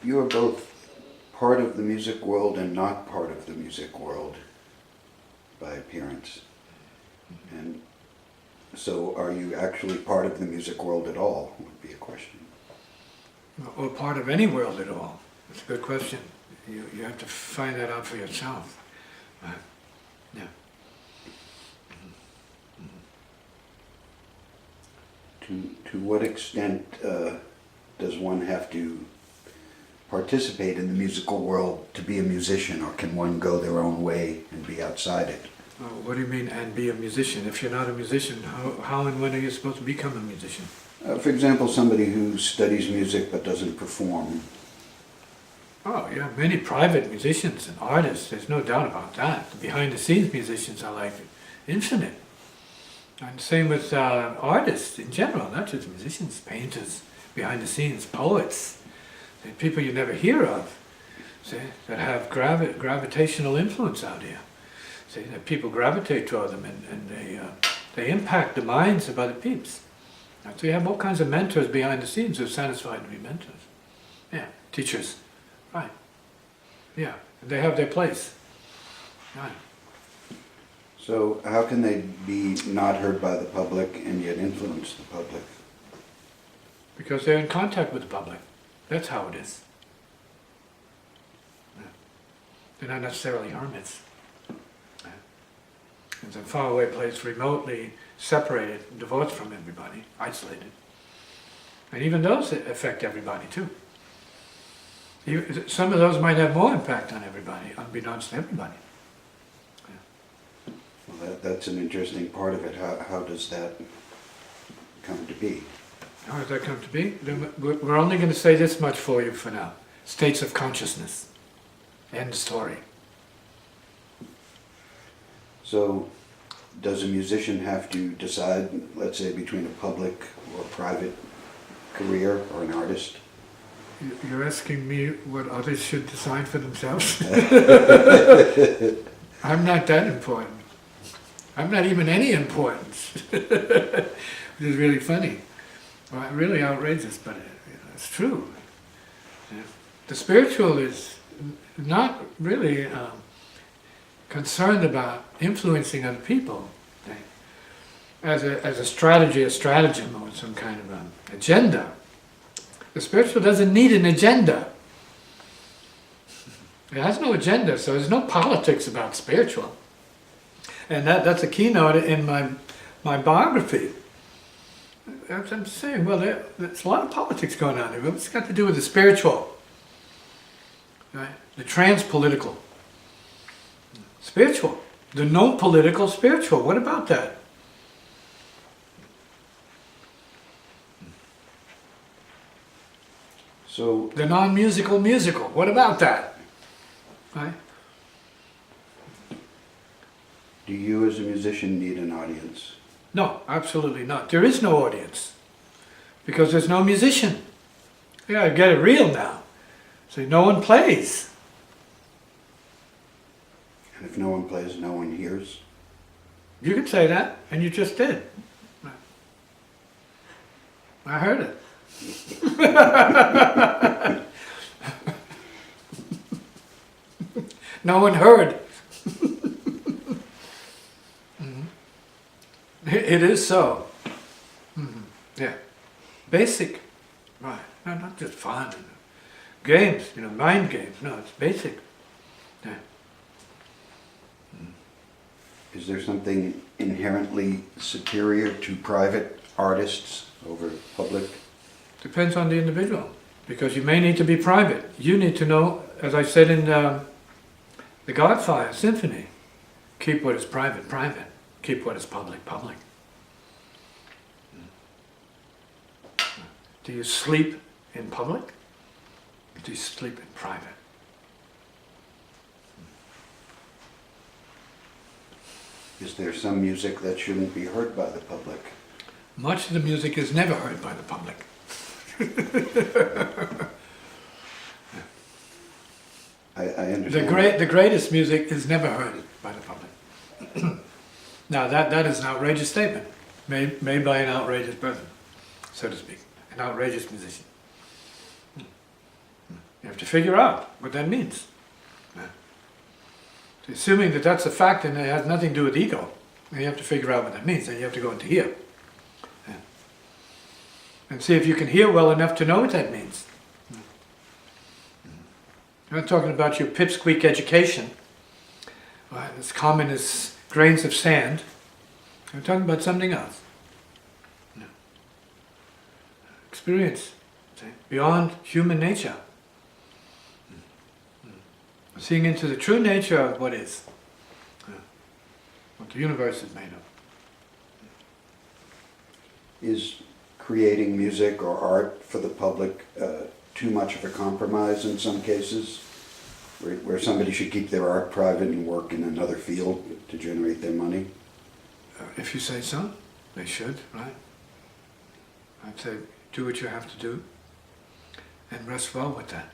you are both part of the music world and not part of the music world by appearance. And so are you actually part of the music world at all, would be a question. Or part of any world at all? That's a good question. You have to find that out for yourself. Yeah. To what extent does one have to participate in the musical world to be a musician, or can one go their own way and be outside it? What do you mean, and be a musician? If you're not a musician, how and when are you supposed to become a musician? For example, somebody who studies music but doesn't perform. Oh, yeah, many private musicians and artists, there's no doubt about that. The behind-the-scenes musicians are like infinite. And same with artists in general, not just musicians, painters, behind-the-scenes, poets, people you never hear of, see, that have gravitational influence out here. See, that people gravitate toward them, and they impact the minds of other peeps. So you have all kinds of mentors behind the scenes who are satisfied to be mentors. Yeah, teachers. Right. Yeah, they have their place. Right. So how can they be not heard by the public and yet influence the public? Because they're in contact with the public. That's how it is. Yeah. They're not necessarily hermits. Yeah. It's a faraway place, remotely separated, divorced from everybody, isolated. And even those affect everybody too. Some of those might have more impact on everybody, unbeknownst to everybody. Yeah. Well, that's an interesting part of it. How does that come to be? How does that come to be? We're only going to say this much for you for now. States of consciousness. End story. So, does a musician have to decide, let's say, between a public or private career, or an artist? You're asking me what others should decide for themselves? I'm not that important. I'm not even any importance. Which is really funny. Well, really outrageous, but it's true. Yeah. The spiritual is not really concerned about influencing other people as a strategy, a stratagem, or some kind of agenda. The spiritual doesn't need an agenda. It has no agenda, so there's no politics about spiritual. And that's a keynote in my biography. I'm saying, well, there's a lot of politics going on here. What's it got to do with the spiritual? Right? The trans-political. Spiritual. The non-political spiritual. What about that? So the non-musical musical. What about that? Right? Do you as a musician need an audience? No, absolutely not. There is no audience. Because there's no musician. You gotta get it real now. So no one plays. And if no one plays, no one hears? You could say that, and you just did. I heard it. No one heard. It is so. Yeah. Basic. Right. No, not just fun. Games, mind games. No, it's basic. Yeah. Is there something inherently superior to private artists over public? Depends on the individual. Because you may need to be private. You need to know, as I said in the Godfire Symphony, keep what is private, private. Keep what is public, public. Do you sleep in public? Or do you sleep in private? Is there some music that shouldn't be heard by the public? Much of the music is never heard by the public. I understand. The greatest music is never heard by the public. Now that is an outrageous statement, made by an outrageous person, so to speak, an outrageous musician. You have to figure out what that means. So assuming that that's a fact and it has nothing to do with ego, then you have to figure out what that means. Then you have to go into hear. And see if you can hear well enough to know what that means. I'm not talking about your pipsqueak education, as common as grains of sand. I'm talking about something else. Experience, beyond human nature. Seeing into the true nature of what is, what the universe is made of. Is creating music or art for the public too much of a compromise in some cases, where somebody should keep their art private and work in another field to generate their money? If you say so, they should, right? I'd say do what you have to do and rest well with that.